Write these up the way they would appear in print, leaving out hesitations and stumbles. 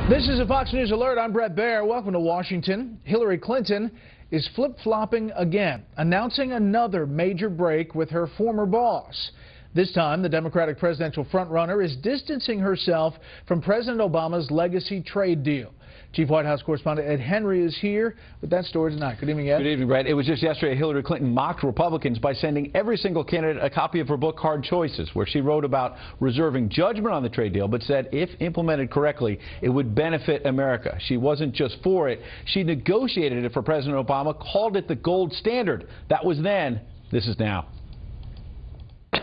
This is a Fox News Alert. I'm Brett Baer. Welcome to Washington. Hillary Clinton is flip-flopping again, announcing another major break with her former boss. This time, the Democratic presidential frontrunner is distancing herself from President Obama's legacy trade deal. Chief White House correspondent Ed Henry is here with that story tonight. Good evening, Ed. Good evening, Brett. It was just yesterday Hillary Clinton mocked Republicans by sending every single candidate a copy of her book, Hard Choices, where she wrote about reserving judgment on the trade deal, but said if implemented correctly, it would benefit America. She wasn't just for it. She negotiated it for President Obama, called it the gold standard. That was then. This is now.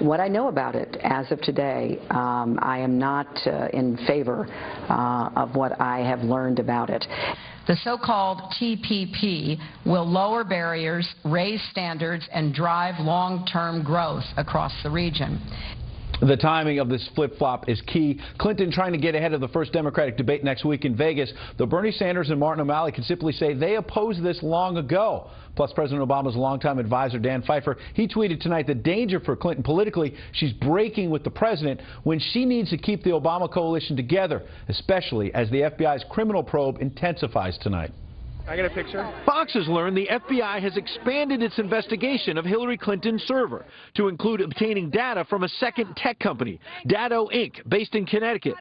What I know about it as of today, I am not in favor of what I have learned about it. The so-called TPP will lower barriers, raise standards, and drive long-term growth across the region. The timing of this flip-flop is key. Clinton trying to get ahead of the first Democratic debate next week in Vegas, though Bernie Sanders and Martin O'Malley can simply say they opposed this long ago. Plus, President Obama's longtime advisor, Dan Pfeiffer, he tweeted tonight the danger for Clinton politically. She's breaking with the president when she needs to keep the Obama coalition together, especially as the FBI's criminal probe intensifies tonight. I get a picture? Fox has learned the FBI has expanded its investigation of Hillary Clinton's server to include obtaining data from a second tech company, Datto Inc., based in Connecticut.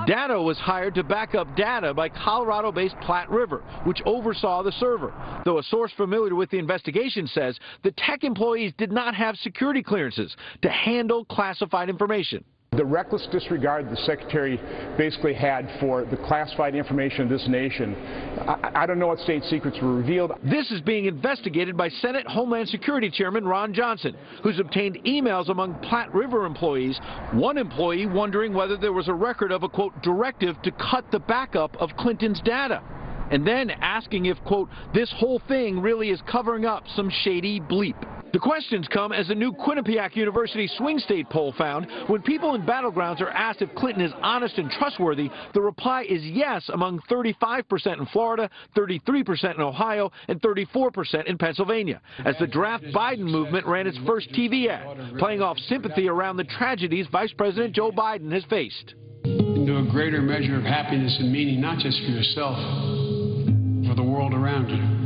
Datto was hired to back up data by Colorado-based Platte River, which oversaw the server, though a source familiar with the investigation says the tech employees did not have security clearances to handle classified information. The reckless disregard the Secretary basically had for the classified information of this nation. I don't know what state secrets were revealed. This is being investigated by Senate Homeland Security Chairman Ron Johnson, who's obtained emails among Platte River employees, one employee wondering whether there was a record of a, quote, directive to cut the backup of Clinton's data, and then asking if, quote, this whole thing really is covering up some shady bleep. The questions come as a new Quinnipiac University swing state poll found when people in battlegrounds are asked if Clinton is honest and trustworthy, the reply is yes among 35% in Florida, 33% in Ohio, and 34% in Pennsylvania, as the Draft Biden movement ran its first TV ad, playing off sympathy around the tragedies Vice President Joe Biden has faced. Into a greater measure of happiness and meaning, not just for yourself, for the world around you.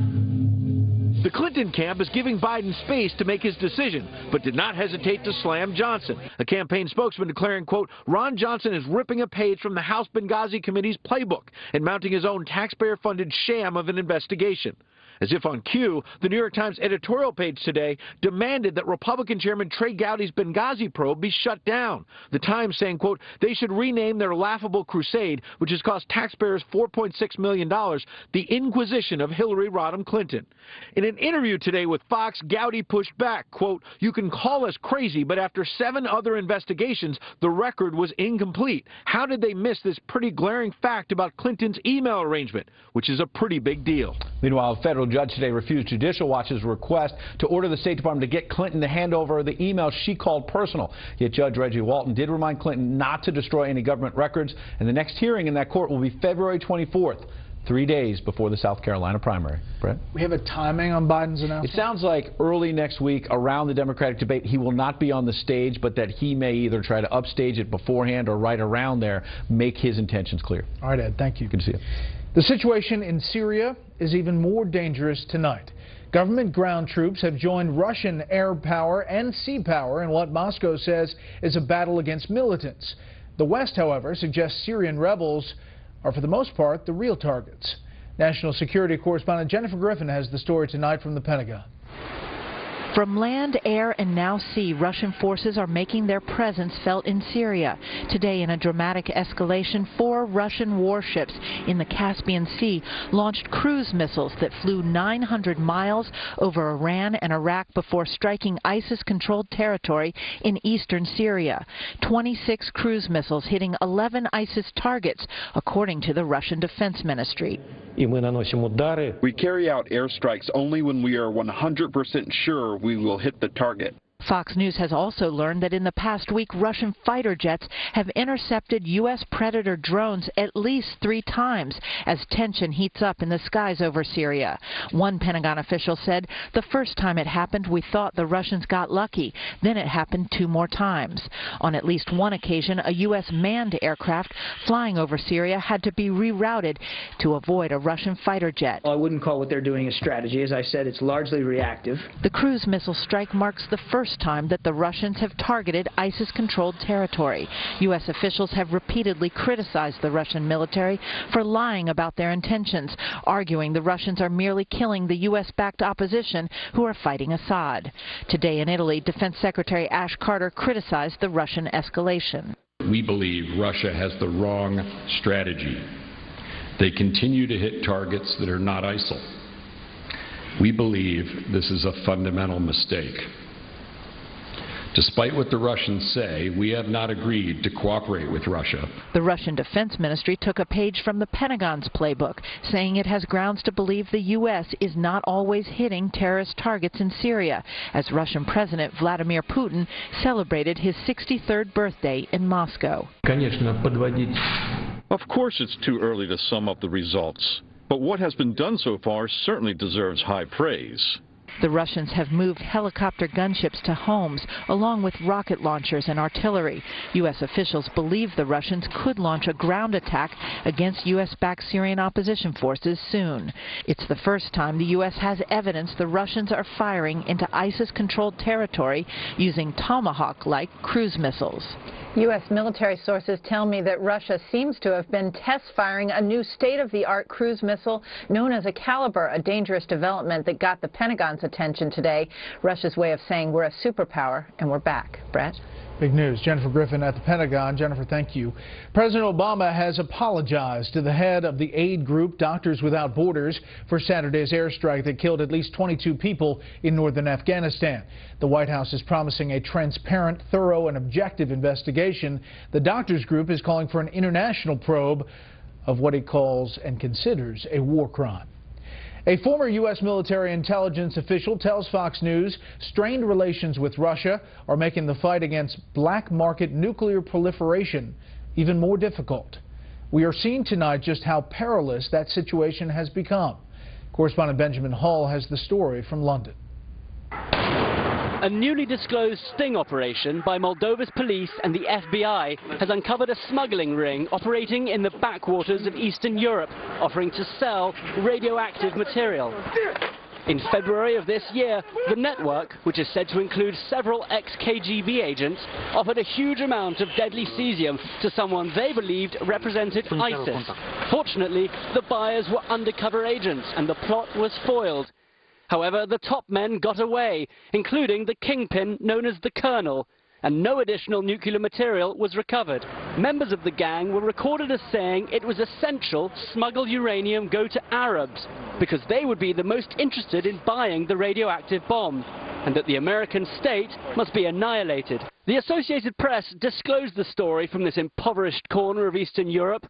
The Clinton camp is giving Biden space to make his decision, but did not hesitate to slam Johnson. A campaign spokesman declaring, quote, Ron Johnson is ripping a page from the House Benghazi Committee's playbook and mounting his own taxpayer-funded sham of an investigation. As if on cue, the New York Times editorial page today demanded that Republican Chairman Trey Gowdy's Benghazi probe be shut down. The Times saying, quote, they should rename their laughable crusade, which has cost taxpayers $4.6 million, the Inquisition of Hillary Rodham Clinton. In an interview today with Fox, Gowdy pushed back, quote, you can call us crazy, but after 7 other investigations, the record was incomplete. How did they miss this pretty glaring fact about Clinton's email arrangement, which is a pretty big deal? Meanwhile, a federal judge today refused Judicial Watch's request to order the State Department to get Clinton to hand over the emails she called personal. Yet Judge Reggie Walton did remind Clinton not to destroy any government records, and the next hearing in that court will be February 24th. 3 days before the South Carolina primary. Brett? We have a timing on Biden's announcement? It sounds like early next week, around the Democratic debate. He will not be on the stage, but that he may either try to upstage it beforehand or right around there, make his intentions clear. All right, Ed, thank you. Good to see you. The situation in Syria is even more dangerous tonight. Government ground troops have joined Russian air power and sea power in what Moscow says is a battle against militants. The West, however, suggests Syrian rebels are, for the most part, the real targets. National security correspondent Jennifer Griffin has the story tonight from the Pentagon. From land, air, and now sea, Russian forces are making their presence felt in Syria. Today, in a dramatic escalation, 4 Russian warships in the Caspian Sea launched cruise missiles that flew 900 miles over Iran and Iraq before striking ISIS-controlled territory in eastern Syria. 26 cruise missiles hitting 11 ISIS targets, according to the Russian Defense Ministry. We carry out airstrikes only when we are 100% sure we will hit the target. Fox News has also learned that in the past week, Russian fighter jets have intercepted U.S. Predator drones at least 3 times as tension heats up in the skies over Syria. One Pentagon official said, "The first time it happened, we thought the Russians got lucky. Then it happened 2 more times." On at least one occasion, a U.S. manned aircraft flying over Syria had to be rerouted to avoid a Russian fighter jet. I wouldn't call what they're doing a strategy. As I said, it's largely reactive. The cruise missile strike marks the first time that the Russians have targeted ISIS-controlled territory. U.S. officials have repeatedly criticized the Russian military for lying about their intentions, arguing the Russians are merely killing the U.S.-backed opposition who are fighting Assad. Today in Italy, Defense Secretary Ash Carter criticized the Russian escalation. We believe Russia has the wrong strategy. They continue to hit targets that are not ISIL. We believe this is a fundamental mistake. Despite what the Russians say, we have not agreed to cooperate with Russia. The Russian Defense Ministry took a page from the Pentagon's playbook, saying it has grounds to believe the U.S. is not always hitting terrorist targets in Syria, as Russian President Vladimir Putin celebrated his 63rd birthday in Moscow. Of course it's too early to sum up the results, but what has been done so far certainly deserves high praise. The Russians have moved helicopter gunships to Homs, along with rocket launchers and artillery. U.S. officials believe the Russians could launch a ground attack against U.S.-backed Syrian opposition forces soon. It's the first time the U.S. has evidence the Russians are firing into ISIS-controlled territory using Tomahawk-like cruise missiles. U.S. military sources tell me that Russia seems to have been test-firing a new state-of-the-art cruise missile known as a Caliber, a dangerous development that got the Pentagon's attention today. Russia's way of saying we're a superpower, and we're back. Brett? Big news. Jennifer Griffin at the Pentagon. Jennifer, thank you. President Obama has apologized to the head of the aid group Doctors Without Borders for Saturday's airstrike that killed at least 22 people in northern Afghanistan. The White House is promising a transparent, thorough, and objective investigation. The doctors group is calling for an international probe of what it calls and considers a war crime. A former U.S. military intelligence official tells Fox News strained relations with Russia are making the fight against black market nuclear proliferation even more difficult. We are seeing tonight just how perilous that situation has become. Correspondent Benjamin Hall has the story from London. A newly disclosed sting operation by Moldova's police and the FBI has uncovered a smuggling ring operating in the backwaters of Eastern Europe, offering to sell radioactive material. In February of this year, the network, which is said to include several ex-KGB agents, offered a huge amount of deadly cesium to someone they believed represented ISIS. Fortunately, the buyers were undercover agents and the plot was foiled. However, the top men got away, including the kingpin known as the Colonel, and no additional nuclear material was recovered. Members of the gang were recorded as saying it was essential smuggled uranium go to Arabs, because they would be the most interested in buying the radioactive bomb, and that the American state must be annihilated. The Associated Press disclosed the story from this impoverished corner of Eastern Europe,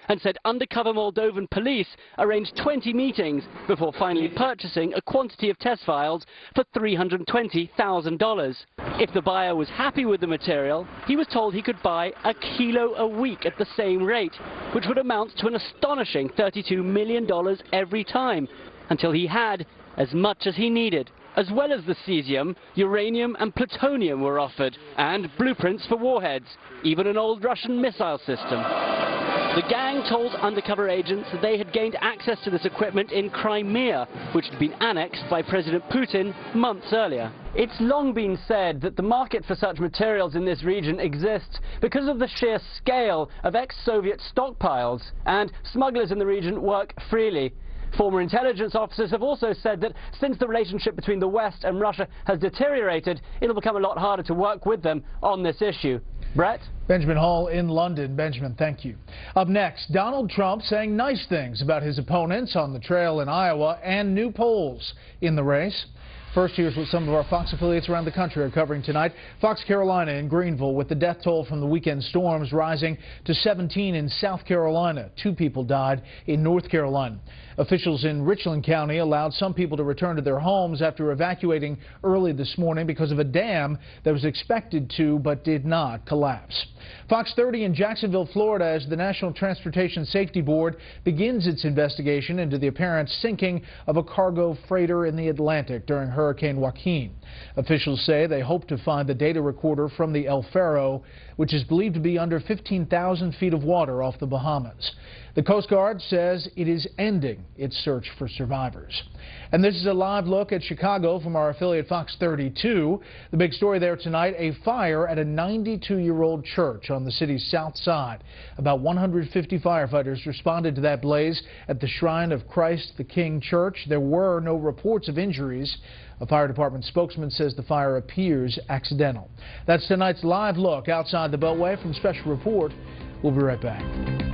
and said undercover Moldovan police arranged 20 meetings before finally purchasing a quantity of test files for $320,000. If the buyer was happy with the material, he was told he could buy a kilo a week at the same rate, which would amount to an astonishing $32 million every time, until he had as much as he needed. As well as the cesium, uranium and plutonium were offered, and blueprints for warheads, even an old Russian missile system. The gang told undercover agents that they had gained access to this equipment in Crimea, which had been annexed by President Putin months earlier. It's long been said that the market for such materials in this region exists because of the sheer scale of ex-Soviet stockpiles, and smugglers in the region work freely. Former intelligence officers have also said that since the relationship between the West and Russia has deteriorated, it'll become a lot harder to work with them on this issue. Brett? Benjamin Hall in London. Benjamin, thank you. Up next, Donald Trump saying nice things about his opponents on the trail in Iowa and new polls in the race. First, here's what some of our Fox affiliates around the country are covering tonight. Fox Carolina in Greenville, with the death toll from the weekend storms rising to 17 in South Carolina. 2 people died in North Carolina. Officials in Richland County allowed some people to return to their homes after evacuating early this morning because of a dam that was expected to but did not collapse. Fox 30 in Jacksonville, Florida, as the National Transportation Safety Board begins its investigation into the apparent sinking of a cargo freighter in the Atlantic during Hurricane Joaquin. Officials say they hope to find the data recorder from the El Faro, which is believed to be under 15,000 feet of water off the Bahamas. The Coast Guard says it is ending its search for survivors. And this is a live look at Chicago from our affiliate Fox 32. The big story there tonight, a fire at a 92-year-old church on the city's south side. About 150 firefighters responded to that blaze at the Shrine of Christ the King Church. There were no reports of injuries. A fire department spokesman says the fire appears accidental. That's tonight's live look outside the Beltway. From Special Report, we'll be right back.